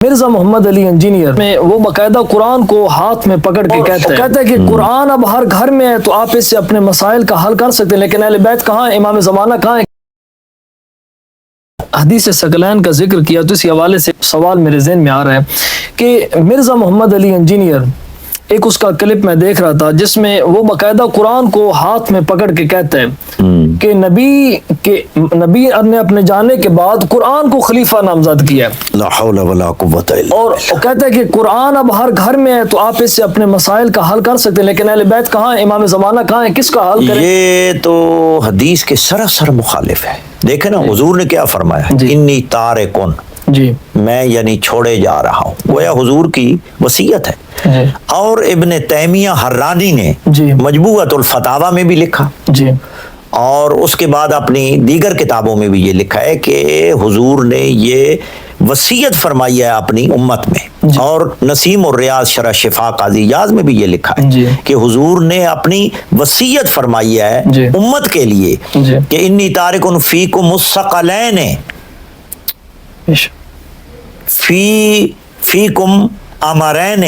مرزا محمد علی engineer میں وہ باقاعدہ قرآن کو ہاتھ میں پکڑ کے کہتے ہیں کہ قرآن اب ہر گھر میں ہے تو آپ اس سے اپنے مسائل کا حل کر سکتے ہیں، لیکن اہل بیت کہاں ہے، امام زمانہ کہاں ہے؟ حدیث ثقلین کا ذکر کیا تو اسی حوالے سے سوال میرے ذہن میں آ رہا ہے کہ مرزا محمد علی انجینئر ایک اس کا کلپ میں دیکھ رہا تھا جس میں وہ باقاعدہ قرآن کو ہاتھ میں پکڑ کے کہتے ہیں کہ نبی نے اپنے جانے کے بعد قرآن کو خلیفہ نامزد کیا ہے، لا حول ولا قوت الا اور کہتے ہیں کہ قرآن اب ہر گھر میں ہے تو آپ اس سے اپنے مسائل کا حل کر سکتے ہیں، لیکن اہل بیت کہاں ہے، امام زمانہ کہاں ہے، کس کا حل کریں؟ یہ تو حدیث کے سراسر مخالف ہے۔ دیکھیں نا حضور نے کیا فرمایا، انی تارکن، جی میں یعنی چھوڑے جا رہا ہوں، گویا حضور کی وصیت ہے۔ اور ابن تیمیہ حرانی نے مجموعۃ الفتاوی میں بھی لکھا، جی، اور اس کے بعد اپنی دیگر کتابوں میں بھی یہ لکھا ہے کہ حضور نے یہ وصیت فرمائی ہے اپنی امت میں، اور نسیم الریاض شرح شفا قاضی یاز میں بھی یہ لکھا ہے کہ حضور نے اپنی وصیت فرمائی ہے امت کے لیے کہ انی تارکن فیکم الثقلین، فیکم امرین،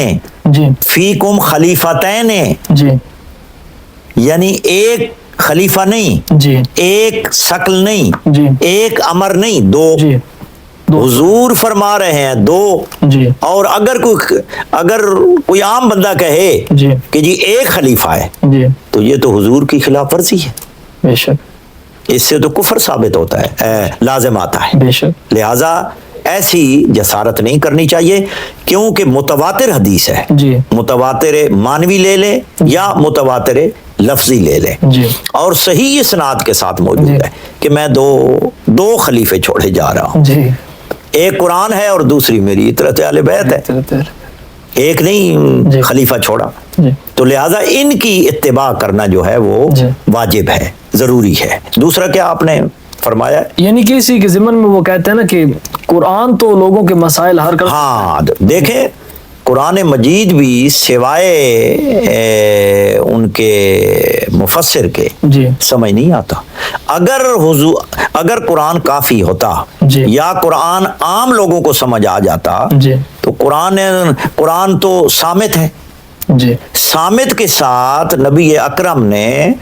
فیکم خلیفتین، یعنی ایک خلیفہ نہیں، ایک ثقل نہیں، ایک امر نہیں، دو۔ حضور فرما رہے ہیں دو، اور اگر کوئی عام بندہ کہے کہ جی ایک خلیفہ ہے تو یہ تو حضور کی خلاف ورزی ہے، بے شک اس سے تو کفر ثابت ہوتا ہے، لازم آتا ہے۔ بے شک لہذا ایسی جسارت نہیں کرنی چاہیے، کیونکہ متواتر حدیث ہے، متواتر مانوی لے لے یا متواتر لفظی لے لے، اور صحیح اسناد کے ساتھ موجود ہے کہ میں دو خلیفے چھوڑے جا رہا ہوں، ایک قرآن ہے اور دوسری میری اطرت اہل بیت ہے، ایک نہیں خلیفہ چھوڑا، تو لہٰذا ان کی اتباع کرنا جو ہے وہ واجب ہے، ضروری ہے۔ دوسرا کیا آپ نے فرمایا، یعنی کہ اسی کے ضمن میں وہ کہتے ہیں نا کہ قرآن تو لوگوں کے مسائل حل کر، ہاں دیکھیں قرآن مجید بھی سوائے ان کے مفسر کے سمجھ نہیں آتا۔ اگر قرآن کافی ہوتا یا قرآن عام لوگوں کو سمجھ آ جاتا تو قرآن تو صامت ہے، صامت کے ساتھ نبی اکرم نے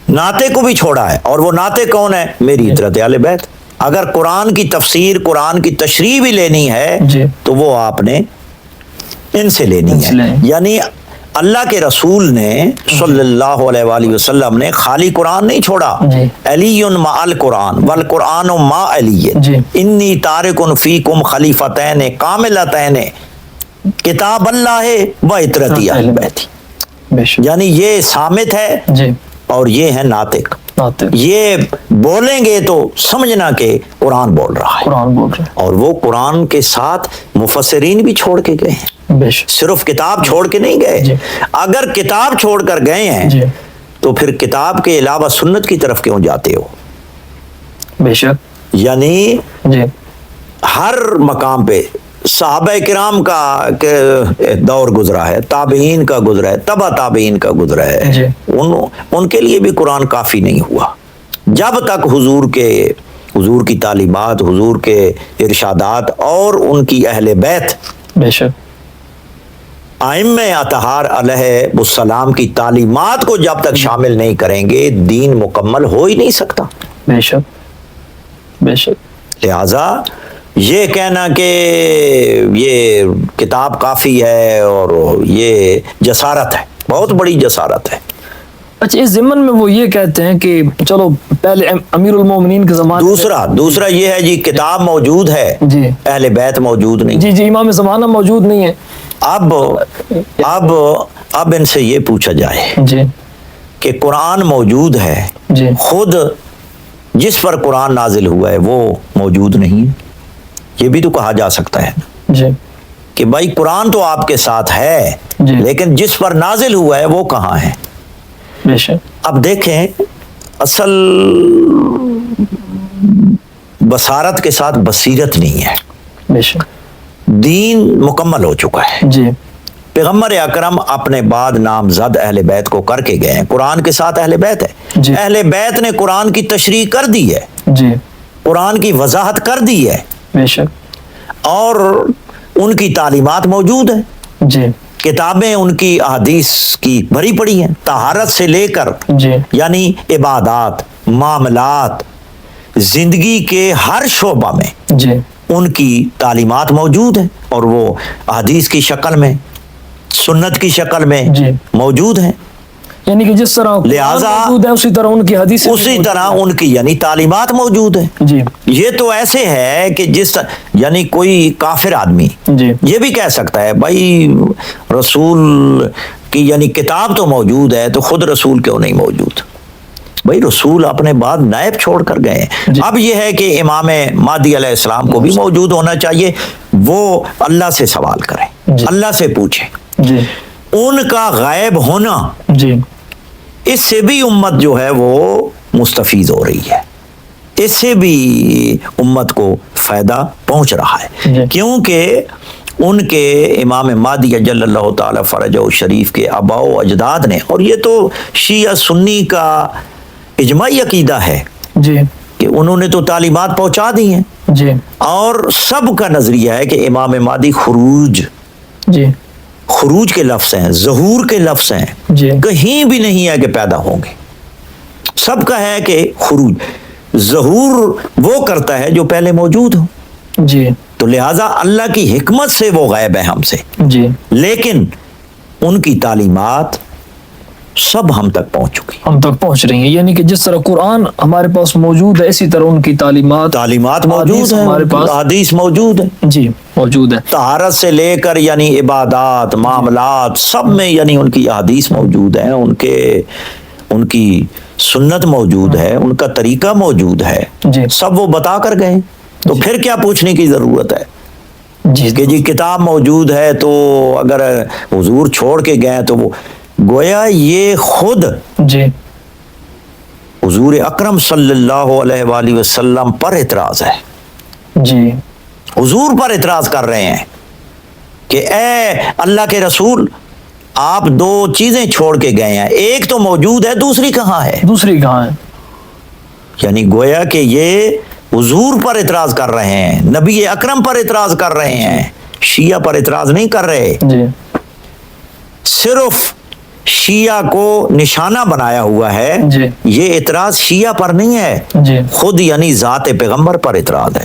ناطے کو بھی چھوڑا ہے، اور وہ ناطے کون ہے؟ میری اطرت اہل بیت۔ اگر قرآن کی تفسیر، قرآن کی تشریح بھی لینی ہے تو وہ آپ نے ان سے لینی ہے، یعنی اللہ کے رسول نے صلی اللہ علیہ وآلہ وسلم نے خالی قرآن نہیں چھوڑا، علی مع القرآن والقرآن مع علی، انی تارکن فیکم خلیفتین کاملتین کتاب اللہ و اطرتی اہل بیت، یعنی یہ صامت ہے اور یہ ہے ناطق، یہ بولیں گے تو سمجھنا کہ قرآن بول رہا ہے، اور وہ قرآن کے ساتھ مفسرین بھی چھوڑ کے گئے ہیں، صرف کتاب چھوڑ کے نہیں گئے۔ اگر کتاب چھوڑ کر گئے ہیں تو پھر کتاب کے علاوہ سنت کی طرف کیوں جاتے ہو؟ بے شک، یعنی ہر مقام پہ صحابہ کرام کا دور گزرا ہے، تابعین کا گزرا ہے، تبع تابعین کا گزرا ہے، ان کے لیے بھی قرآن کافی نہیں ہوا جب تک حضور کی تعلیمات، حضور کے ارشادات اور ان کی اہل بیت، بے شک ائمہ اطہار علیہ السلام کی تعلیمات کو جب تک شامل نہیں کریں گے دین مکمل ہو ہی نہیں سکتا۔ بے شک بے شک، لہذا یہ کہنا کہ یہ کتاب کافی ہے اور یہ جسارت ہے، بہت بڑی جسارت ہے۔ اچھا، اس ضمن میں وہ یہ کہتے ہیں کہ چلو پہلے امیر المومنین کے زمانے، دوسرا یہ ہے جی کتاب موجود ہے، اہل بیت موجود نہیں، جی امام زمانہ موجود نہیں ہے۔ اب ان سے یہ پوچھا جائے کہ قرآن موجود ہے، خود جس پر قرآن نازل ہوا ہے وہ موجود نہیں ہے، یہ بھی تو کہا جا سکتا ہے کہ بھائی قرآن تو آپ کے ساتھ ہے لیکن جس پر نازل ہوا ہے وہ کہاں ہے؟ اب دیکھیں، اصل بصارت کے ساتھ بصیرت نہیں ہے، دین مکمل ہو چکا ہے، پیغمبر اکرم اپنے بعد نامزد اہل بیت کو کر کے گئے ہیں، قرآن کے ساتھ اہل بیت ہے، اہل بیت نے قرآن کی تشریح کر دی ہے، قرآن کی وضاحت کر دی ہے، اور ان کی تعلیمات موجود ہیں جی، کتابیں ان کی احادیث کی بھری پڑی ہیں، طہارت سے لے کر جی، یعنی عبادات، معاملات، زندگی کے ہر شعبہ میں جی، ان کی تعلیمات موجود ہیں، اور وہ احادیث کی شکل میں، سنت کی شکل میں جی، موجود ہیں۔ یعنی کہ جس طرح قرآن لہٰذا موجود ہے اسی طرح ان کی حدیث اسی طرح ان کی یعنی تعلیمات موجود ہیں۔ جی، یہ تو ایسے ہے کہ یعنی کوئی کافر آدمی جی، یہ بھی کہہ سکتا ہے بھائی رسول کی یعنی کتاب تو موجود ہے تو خود رسول کیوں نہیں موجود؟ بھائی رسول اپنے بعد نائب چھوڑ کر گئے ہیں۔ جی، اب یہ ہے کہ امام مہدی علیہ السلام کو بھی موجود ہونا چاہیے، وہ اللہ سے سوال کریں، جی، اللہ سے پوچھیں۔ جی، ان کا غائب ہونا، جی، اس سے بھی امت جو ہے وہ مستفید ہو رہی ہے، اس سے بھی امت کو فائدہ پہنچ رہا ہے، جی، کیونکہ ان کے امام مہدی جل اللہ تعالی فرجہ شریف کے آباء و اجداد نے، اور یہ تو شیعہ سنی کا اجماعی عقیدہ ہے جی، کہ انہوں نے تو تعلیمات پہنچا دی ہیں، جی، اور سب کا نظریہ ہے کہ امام مہدی جی، خروج کے لفظ ہیں، ظہور کے لفظ ہیں، جی، کہیں بھی نہیں ہے کہ پیدا ہوں گے، سب کا ہے کہ خروج، ظہور وہ کرتا ہے جو پہلے موجود ہو، جی، تو لہٰذا اللہ کی حکمت سے وہ غائب ہے ہم سے، جی، لیکن ان کی تعلیمات سب ہم تک پہنچ چکی، ہم تک پہنچ رہی ہیں۔ یعنی کہ جس طرح قرآن ہمارے پاس موجود ہے اسی طرح ان کی تعلیمات موجود حدیث ہیں، ہمارے پاس حدیث موجود ہے، جی موجود ہے۔ طہارت سے لے کر یعنی عبادات، معاملات، سب میں یعنی ان کی احادیث موجود ہیں، ان کی سنت موجود ہے، ان کا طریقہ موجود ہے، جی، سب وہ بتا کر گئے، تو پھر کیا پوچھنے کی ضرورت ہے جی، کہ جی کتاب موجود ہے تو اگر حضور چھوڑ کے گئے تو وہ گویا یہ خود جی، حضور اکرم صلی اللہ علیہ وآلہ وسلم پر اعتراض ہے، جی، حضور پر اعتراض کر رہے ہیں کہ اے اللہ کے رسول، آپ دو چیزیں چھوڑ کے گئے ہیں، ایک تو موجود ہے، دوسری کہاں ہے؟ دوسری کہاں ہے؟ یعنی گویا کہ یہ حضور پر اعتراض کر رہے ہیں، نبی اکرم پر اعتراض کر رہے ہیں، شیعہ پر اعتراض نہیں کر رہے، جی، صرف شیعہ کو نشانہ بنایا ہوا ہے، جی، یہ اعتراض شیعہ پر نہیں ہے، جی، خود یعنی ذات پیغمبر پر اعتراض ہے۔